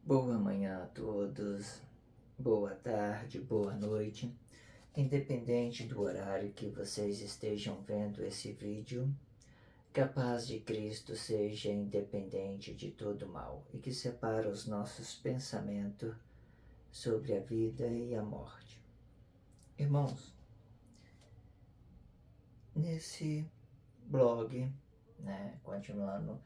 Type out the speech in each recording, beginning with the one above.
Boa manhã a todos, boa tarde, boa noite, independente do horário que vocês estejam vendo esse vídeo, que a paz de Cristo seja independente de todo mal e que separe os nossos pensamentos sobre a vida e a morte. Irmãos, nesse blog, continuando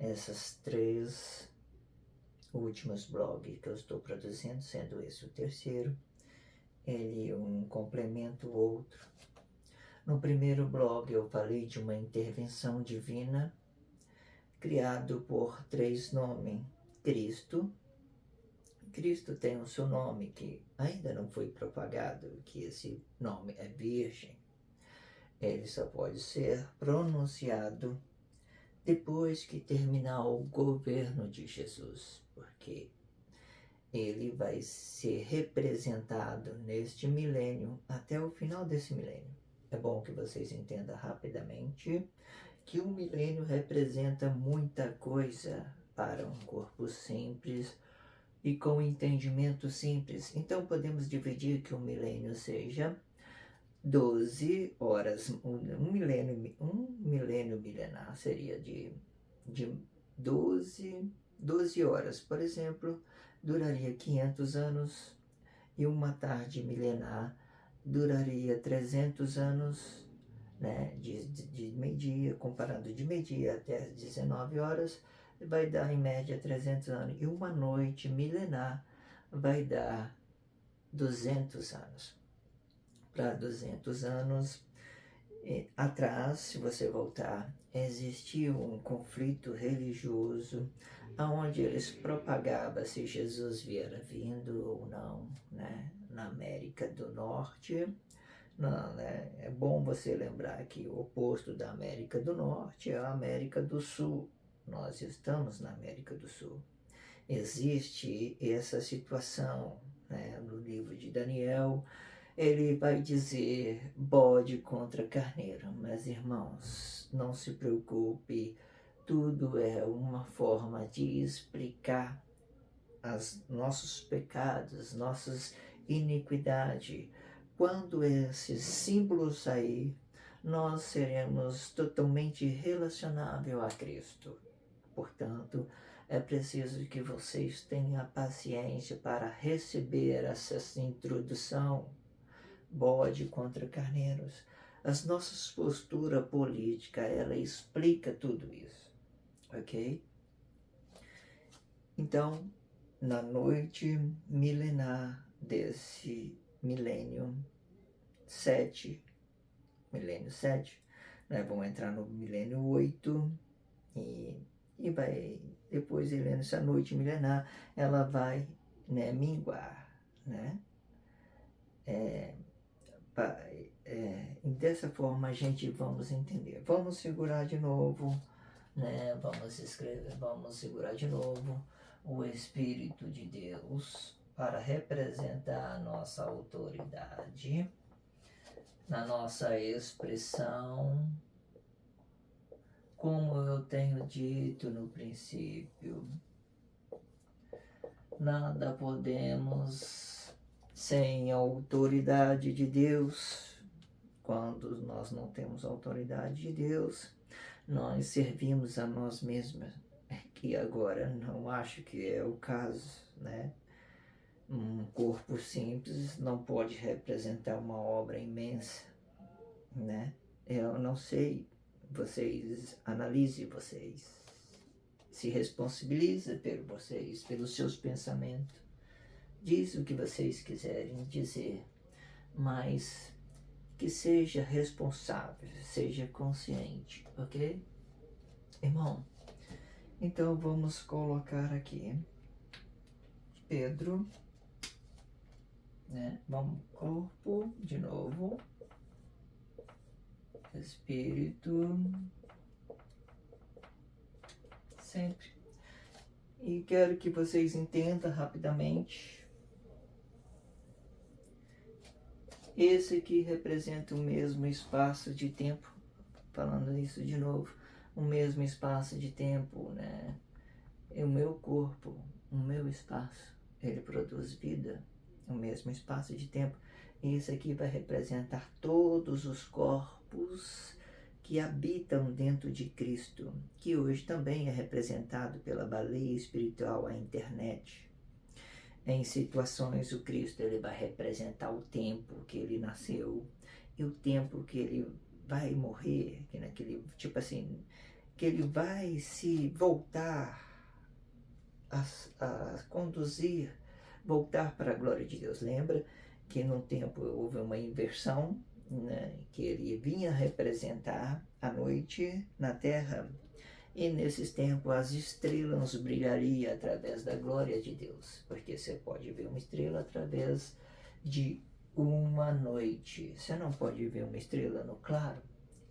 essas três últimos blogs que eu estou produzindo, sendo esse o terceiro, ele um complementa o outro. No primeiro blog eu falei de uma intervenção divina criado por três nomes. Cristo tem o seu nome que ainda não foi propagado, que esse nome é Virgem. Ele só pode ser pronunciado depois que terminar o governo de Jesus, porque ele vai ser representado neste milênio até o final desse milênio. É bom que vocês entendam rapidamente que o milênio representa muita coisa para um corpo simples e com entendimento simples. Então podemos dividir que o milênio seja 12 horas, um milênio milenar seria de 12 horas, por exemplo, duraria 500 anos, e uma tarde milenar duraria 300 anos, né? De meio-dia, comparando de meio-dia até as 19 horas, vai dar em média 300 anos, e uma noite milenar vai dar 200 anos. Para 200 anos atrás, se você voltar, existiu um conflito religioso onde eles propagavam se Jesus viera vindo ou não, né? Na América do Norte. Não, né? É bom você lembrar que o oposto da América do Norte é a América do Sul. Nós estamos na América do Sul. Existe essa situação, né? No livro de Daniel, ele vai dizer bode contra carneiro. Mas, irmãos, não se preocupe, tudo é uma forma de explicar nossos pecados, nossas iniquidades. Quando esse símbolo sair, nós seremos totalmente relacionáveis a Cristo. Portanto, é preciso que vocês tenham paciência para receber essa introdução. Bode contra carneiros. As nossas posturas políticas, ela explica tudo isso, ok? Então, na noite milenar desse milênio 7, né, vamos entrar no milênio 8, e vai, depois, essa noite milenar, ela vai, né, minguar, né? Dessa forma a gente vamos entender. Vamos segurar de novo, né? Vamos segurar de novo o Espírito de Deus para representar a nossa autoridade na nossa expressão. Como eu tenho dito no princípio, nada podemos sem a autoridade de Deus. Quando nós não temos a autoridade de Deus, nós servimos a nós mesmos, que agora não acho que é o caso, né? Um corpo simples não pode representar uma obra imensa, né? Eu não sei, vocês analisem, vocês se responsabilizem pelos seus pensamentos. Diz o que vocês quiserem dizer, mas que seja responsável, seja consciente, ok? Irmão, então vamos colocar aqui Pedro, né? Vamos, corpo, de novo, Espírito, sempre. E quero que vocês entendam rapidamente. Esse aqui representa o mesmo espaço de tempo, falando isso de novo, o mesmo espaço de tempo, né? É o meu corpo, o meu espaço, ele produz vida, o mesmo espaço de tempo. E isso aqui vai representar todos os corpos que habitam dentro de Cristo, que hoje também é representado pela baleia espiritual, a internet. Em situações, o Cristo ele vai representar o tempo que ele nasceu e o tempo que ele vai morrer, que naquele, tipo assim, que ele vai se voltar a conduzir, voltar para a glória de Deus. Lembra que num tempo houve uma inversão, né, que ele vinha representar a noite na terra, e nesses tempos as estrelas brilhariam através da glória de Deus, porque você pode ver uma estrela através de uma noite. Você não pode ver uma estrela no claro.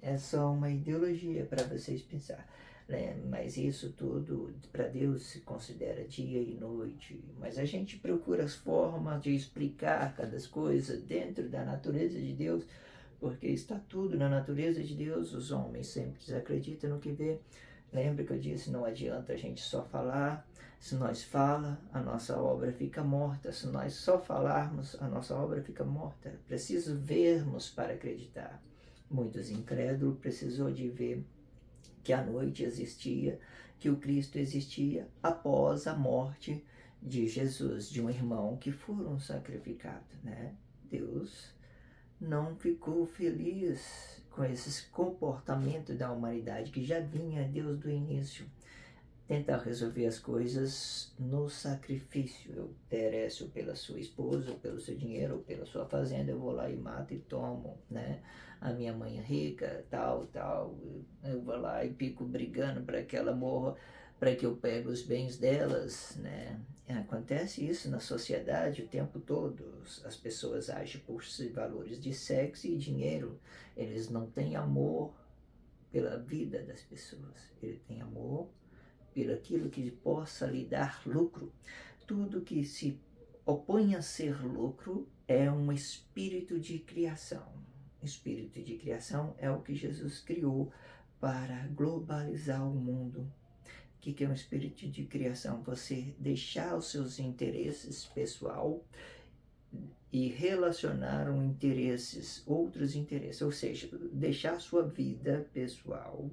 É só uma ideologia para vocês pensar, né? Mas isso tudo para Deus se considera dia e noite. Mas a gente procura as formas de explicar cada coisa dentro da natureza de Deus, porque está tudo na natureza de Deus. Os homens sempre desacreditam no que vê. Lembra que eu disse, não adianta a gente só falar. Se nós fala, a nossa obra fica morta. Se nós só falarmos, a nossa obra fica morta. Preciso vermos para acreditar. Muitos incrédulos precisou de ver que a noite existia, que o Cristo existia após a morte de Jesus, de um irmão que foram sacrificados, né? Deus não ficou feliz com esse comportamento da humanidade que já vinha Deus do início. Tentar resolver as coisas no sacrifício. Eu interesso pela sua esposa, ou pelo seu dinheiro, ou pela sua fazenda, eu vou lá e mato e tomo, né? A minha mãe é rica, tal, eu vou lá e fico brigando para que ela morra, para que eu pegue os bens delas, né? Acontece isso na sociedade o tempo todo. As pessoas agem por valores de sexo e dinheiro. Eles não têm amor pela vida das pessoas. Ele tem amor pelo aquilo que possa lhe dar lucro. Tudo que se opõe a ser lucro é um espírito de criação. Espírito de criação é o que Jesus criou para globalizar o mundo. O que é um espírito de criação? Você deixar os seus interesses pessoal e relacionar outros interesses, ou seja, deixar sua vida pessoal,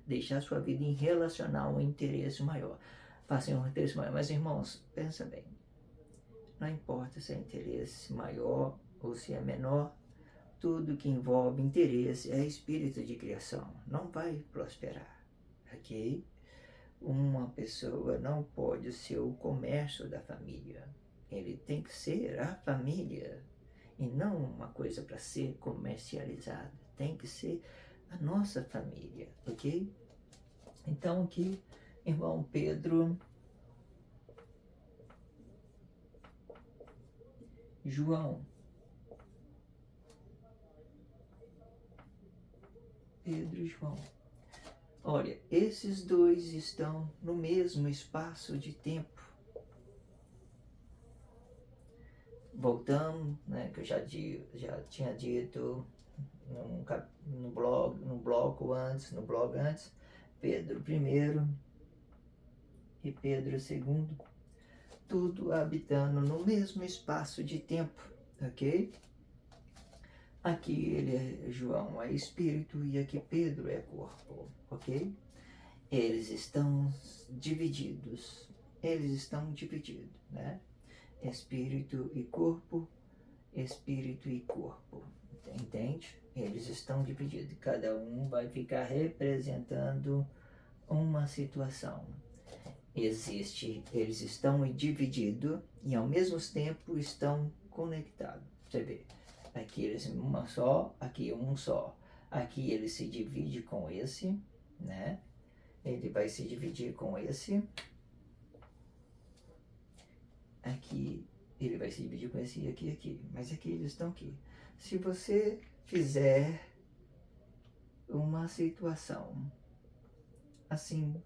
deixar sua vida em relacionar um interesse maior. Façam um interesse maior. Mas, irmãos, pensa bem. Não importa se é interesse maior ou se é menor, tudo que envolve interesse é espírito de criação. Não vai prosperar, ok? Uma pessoa não pode ser o comércio da família. Ele tem que ser a família e não uma coisa para ser comercializada. Tem que ser a nossa família, ok? Então aqui, irmão Pedro, João, Pedro e João. Olha, esses dois estão no mesmo espaço de tempo. Voltamos, né, que eu já tinha dito no blog antes, Pedro I e Pedro II, tudo habitando no mesmo espaço de tempo, ok? Aqui João é espírito e aqui Pedro é corpo, ok? Eles estão divididos, né? Espírito e corpo, entende? Eles estão divididos, cada um vai ficar representando uma situação. Eles estão divididos e ao mesmo tempo estão conectados. Você vê, aqui eles uma só, aqui um só. Aqui ele se divide com esse, né? Ele vai se dividir com esse. Aqui ele vai se dividir com esse e aqui. Mas aqui eles estão aqui. Se você fizer uma situação assim,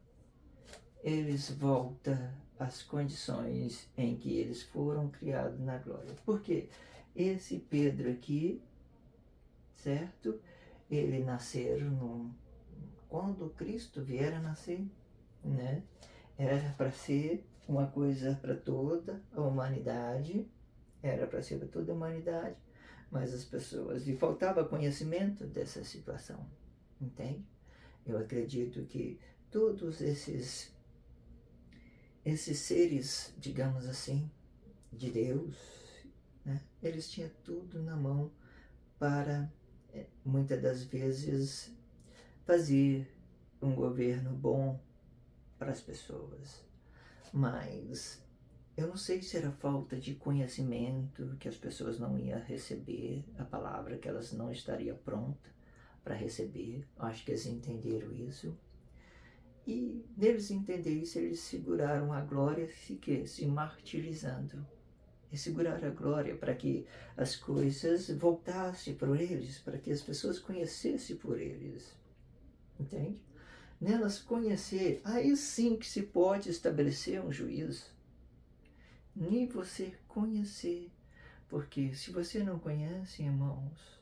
eles voltam às condições em que eles foram criados na glória. Por quê? Esse Pedro aqui, certo? Ele nasceram quando Cristo vier a nascer, né? Era para ser uma coisa para toda a humanidade, era para ser para toda a humanidade, mas as pessoas, lhe faltava conhecimento dessa situação, entende? Eu acredito que todos esses seres, digamos assim, de Deus, né, eles tinham tudo na mão para, muitas das vezes, fazer um governo bom para as pessoas. Mas eu não sei se era falta de conhecimento, que as pessoas não iam receber a palavra, que elas não estariam prontas para receber. Acho que eles entenderam isso. E neles entender isso, eles seguraram a glória, se martirizando. E seguraram a glória para que as coisas voltassem por eles, para que as pessoas conhecessem por eles. Entende? Nelas conhecer, aí sim que se pode estabelecer um juízo. Nem você conhecer. Porque se você não conhece, irmãos,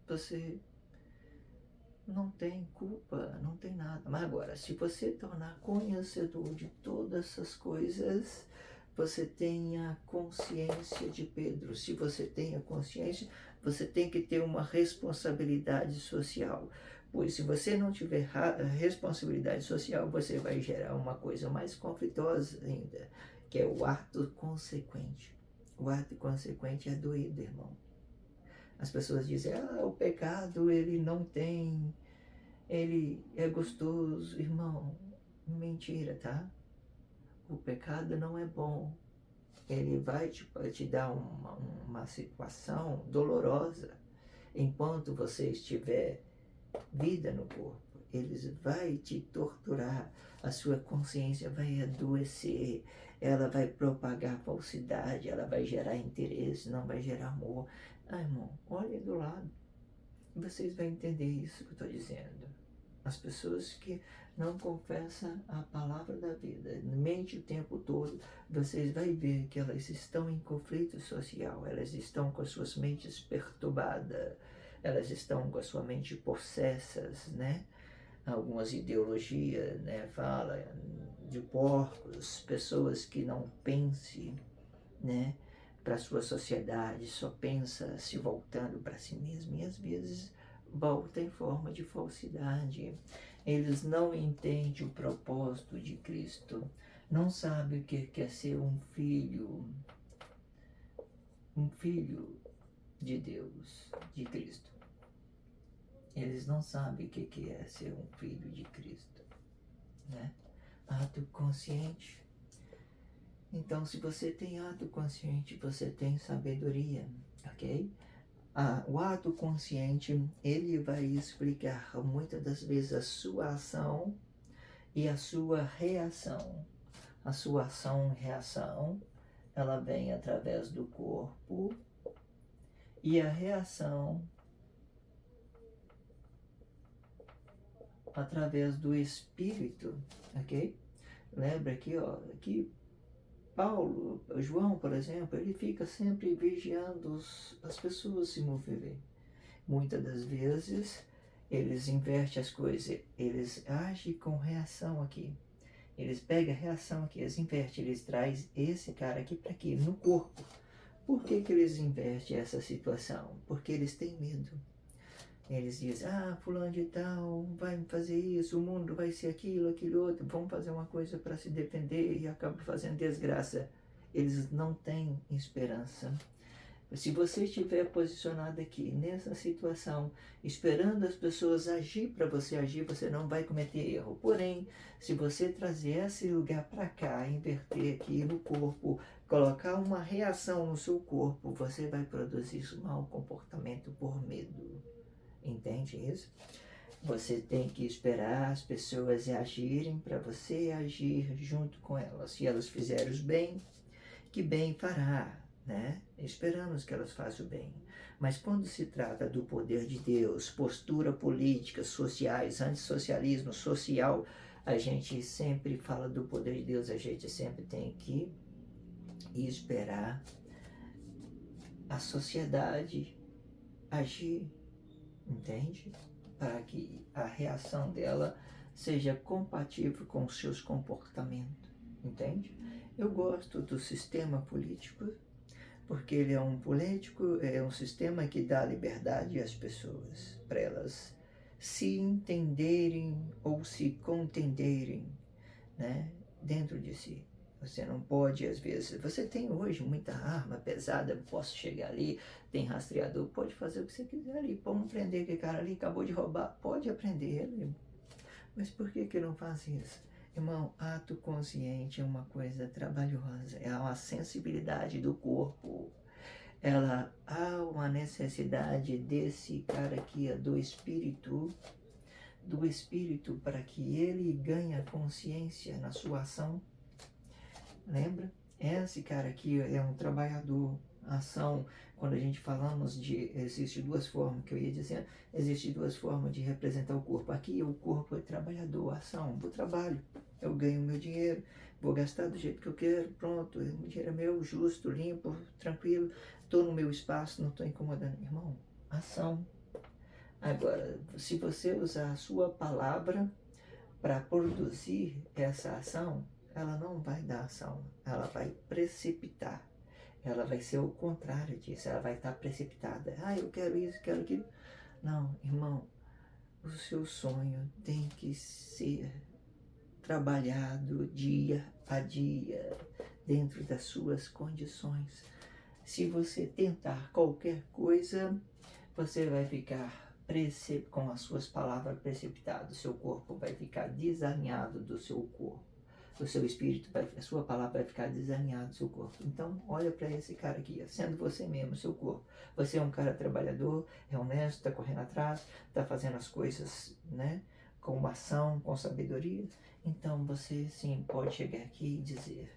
você não tem culpa, não tem nada. Mas agora, se você tornar conhecedor de todas essas coisas, você tenha consciência de Pedro. Se você tem a consciência, você tem que ter uma responsabilidade social. Pois se você não tiver responsabilidade social, você vai gerar uma coisa mais conflitosa ainda, que é o ato consequente. O ato consequente é doído, irmão. As pessoas dizem, o pecado ele não tem, ele é gostoso. Irmão, mentira, tá? O pecado não é bom. Ele vai te dar uma situação dolorosa enquanto você estiver vida no corpo. Eles vai te torturar, a sua consciência vai adoecer, ela vai propagar falsidade, ela vai gerar interesse, não vai gerar amor. Irmão, olha do lado, vocês vão entender isso que eu estou dizendo. As pessoas que não confessam a palavra da vida, mente o tempo todo, vocês vão ver que elas estão em conflito social, elas estão com as suas mentes perturbadas, elas estão com a sua mente possessas, né? Algumas ideologias, né, fala de porcos, pessoas que não pensem, né, para a sua sociedade, só pensa se voltando para si mesmo e às vezes volta em forma de falsidade. Eles não entendem o propósito de Cristo, não sabem o que é ser um filho de Deus, de Cristo. Eles não sabem o que é ser um filho de Cristo, né? Ato consciente. Então, se você tem ato consciente, você tem sabedoria, ok? O ato consciente, ele vai explicar muitas das vezes a sua ação e a sua reação. A sua ação e reação, ela vem através do corpo, e a reação através do espírito, ok? Lembra aqui, que Paulo, João, por exemplo, ele fica sempre vigiando as pessoas se moverem. Muitas das vezes, eles invertem as coisas, eles agem com reação aqui. Eles pegam a reação aqui, eles invertem, eles trazem esse cara aqui para aqui, no corpo. Por que eles invertem essa situação? Porque eles têm medo. Eles dizem, fulano de tal vai fazer isso, o mundo vai ser aquilo, aquilo outro, vão fazer uma coisa para se defender e acabam fazendo desgraça. Eles não têm esperança. Se você estiver posicionado aqui, nessa situação, esperando as pessoas agir para você agir, você não vai cometer erro. Porém, se você trazer esse lugar para cá, inverter aqui no corpo, colocar uma reação no seu corpo, você vai produzir mau comportamento por medo. Entende isso? Você tem que esperar as pessoas agirem para você agir junto com elas. Se elas fizerem o bem, que bem fará, né? Esperamos que elas façam o bem. Mas quando se trata do poder de Deus, postura política, sociais, antissocialismo, social, a gente sempre fala do poder de Deus, a gente sempre tem que esperar a sociedade agir, entende? Para que a reação dela seja compatível com os seus comportamentos. entende? Eu gosto do sistema político, porque ele é um político, é um sistema que dá liberdade às pessoas, para elas se entenderem ou se contenderem, né, dentro de si. Você não pode, às vezes, você tem hoje muita arma pesada, posso chegar ali, tem rastreador, pode fazer o que você quiser ali, vamos prender aquele cara ali, acabou de roubar, pode aprender ele. Mas por que não faz isso? Irmão, ato consciente é uma coisa trabalhosa, é uma sensibilidade do corpo. Ela há uma necessidade desse cara aqui, do espírito, para que ele ganhe consciência na sua ação. Lembra? Esse cara aqui é um trabalhador. Ação, quando a gente falamos de, existe duas formas, que eu ia dizendo, existe duas formas de representar o corpo. Aqui o corpo é trabalhador, ação, vou trabalho, eu ganho meu dinheiro, vou gastar do jeito que eu quero, pronto, o dinheiro é meu, justo, limpo, tranquilo, estou no meu espaço, não estou incomodando. Irmão, ação. Agora, se você usar a sua palavra para produzir essa ação, ela não vai dar ação, ela vai precipitar. Ela vai ser o contrário disso, ela vai estar precipitada. Ah, eu quero isso, quero aquilo. Não, irmão, o seu sonho tem que ser trabalhado dia a dia, dentro das suas condições. Se você tentar qualquer coisa, você vai ficar com as suas palavras precipitado, o seu corpo vai ficar desalinhado do seu corpo, o seu espírito, a sua palavra vai ficar desalinhada do seu corpo. Então, olha para esse cara aqui, sendo você mesmo, seu corpo. Você é um cara trabalhador, é honesto, está correndo atrás, está fazendo as coisas, né, com ação, com sabedoria. Então, você sim pode chegar aqui e dizer: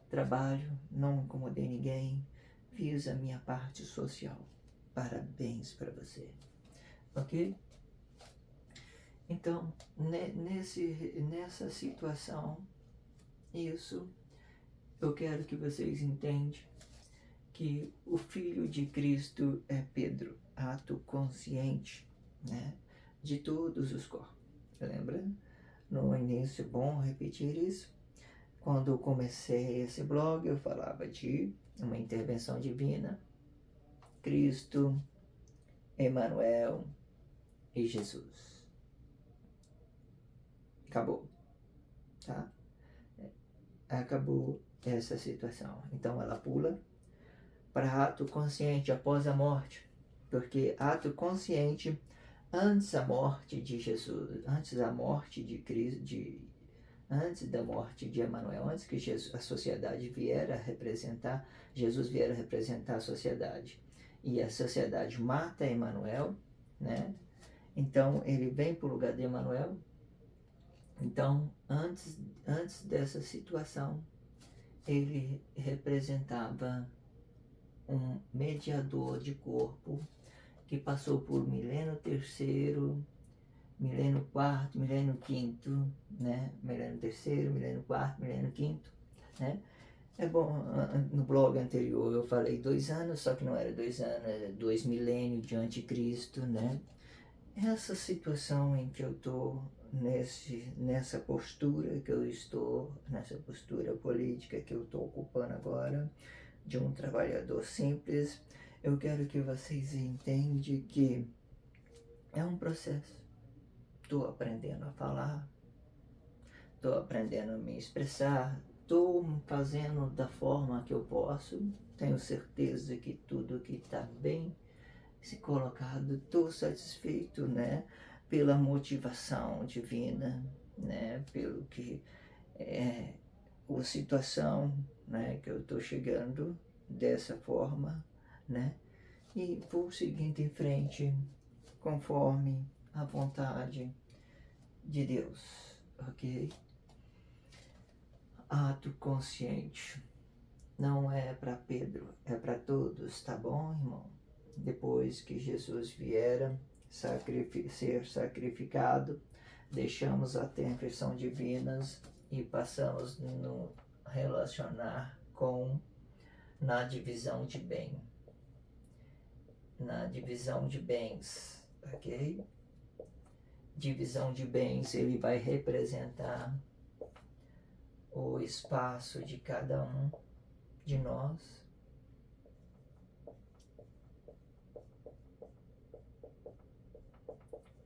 trabalho, não incomodei ninguém, fiz a minha parte social. Parabéns para você. Ok? Então, nessa situação, isso, eu quero que vocês entendam que o Filho de Cristo é Pedro, ato consciente, né, de todos os corpos. Lembra? No início, é bom repetir isso. Quando eu comecei esse blog, eu falava de uma intervenção divina, Cristo, Emmanuel e Jesus. Acabou, tá? Acabou essa situação. Então ela pula para ato consciente após a morte, porque ato consciente antes da morte de Jesus, antes da morte de Cristo, antes da morte de Emmanuel, antes que Jesus, a sociedade vier a representar, Jesus vier a representar a sociedade, e a sociedade mata Emmanuel, né? Então ele vem para o lugar de Emmanuel. Então, antes dessa situação, ele representava um mediador de corpo que passou por milênio terceiro, milênio quarto, milênio quinto, né? Milênio terceiro, milênio quarto, milênio quinto, né? É bom, no blog anterior eu falei 2 anos, só que não era 2 anos, era 2 milênios de anticristo, né? Essa situação em que eu estou, nessa postura que eu estou, nessa postura política que eu estou ocupando agora, de um trabalhador simples, eu quero que vocês entendam que é um processo. Estou aprendendo a falar, estou aprendendo a me expressar, estou fazendo da forma que eu posso, tenho certeza que tudo que está bem se colocado, estou satisfeito, né, pela motivação divina, né, pelo que é a situação, né, que eu estou chegando dessa forma, né, e vou seguindo em frente conforme a vontade de Deus, ok? Ato consciente não é para Pedro, é para todos, tá bom, irmão? Depois que Jesus viera ser sacrificado, deixamos a perfeição divinas e passamos no relacionar com na divisão de bem, na divisão de bens, ok? Divisão de bens, ele vai representar o espaço de cada um de nós.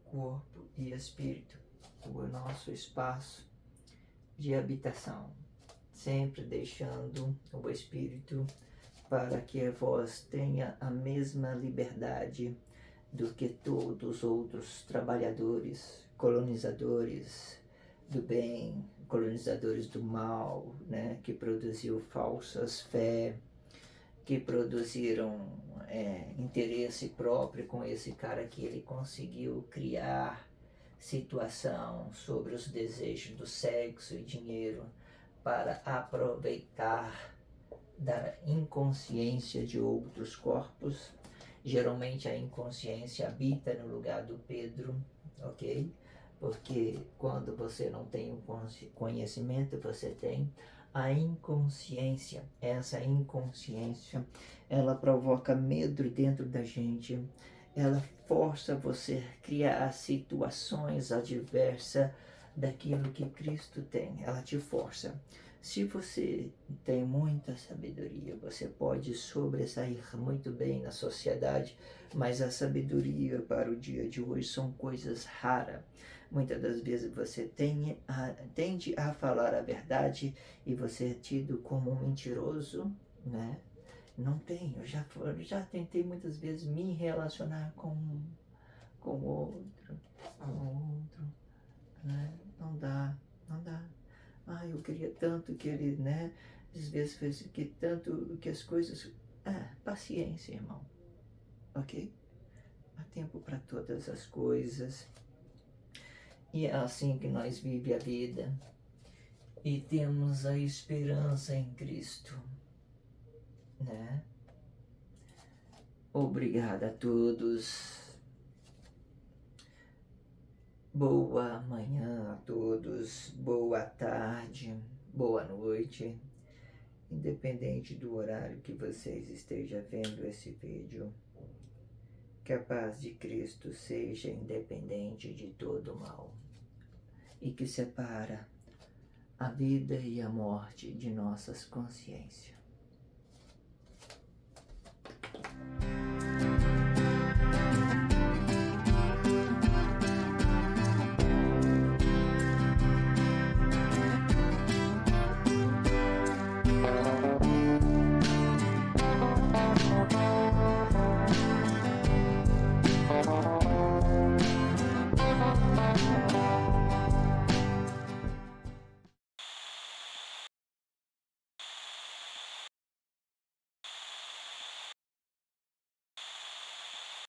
Corpo e espírito, o nosso espaço de habitação, sempre deixando o espírito para que a voz tenha a mesma liberdade do que todos os outros trabalhadores, colonizadores do bem, colonizadores do mal, né, que produziu falsas fé, que produziram interesse próprio com esse cara que ele conseguiu criar situação sobre os desejos do sexo e dinheiro para aproveitar da inconsciência de outros corpos. Geralmente a inconsciência habita no lugar do Pedro, ok? Porque quando você não tem um conhecimento, você tem a inconsciência. Essa inconsciência, ela provoca medo dentro da gente, ela força você a criar situações adversas daquilo que Cristo tem, ela te força. Se você tem muita sabedoria, você pode sobressair muito bem na sociedade, mas a sabedoria para o dia de hoje são coisas raras. Muitas das vezes você tende a falar a verdade e você é tido como um mentiroso, né? Não tem, eu já tentei muitas vezes me relacionar com outro, né? Não dá, não dá. Eu queria tanto que ele, né? Às vezes fez que tanto que as coisas. Paciência, irmão, ok? Há tempo para todas as coisas. E é assim que nós vivemos a vida. E temos a esperança em Cristo, né? Obrigado a todos. Boa manhã a todos. Boa tarde. Boa noite. Independente do horário que vocês estejam vendo esse vídeo, que a paz de Cristo seja independente de todo mal e que separa a vida e a morte de nossas consciências.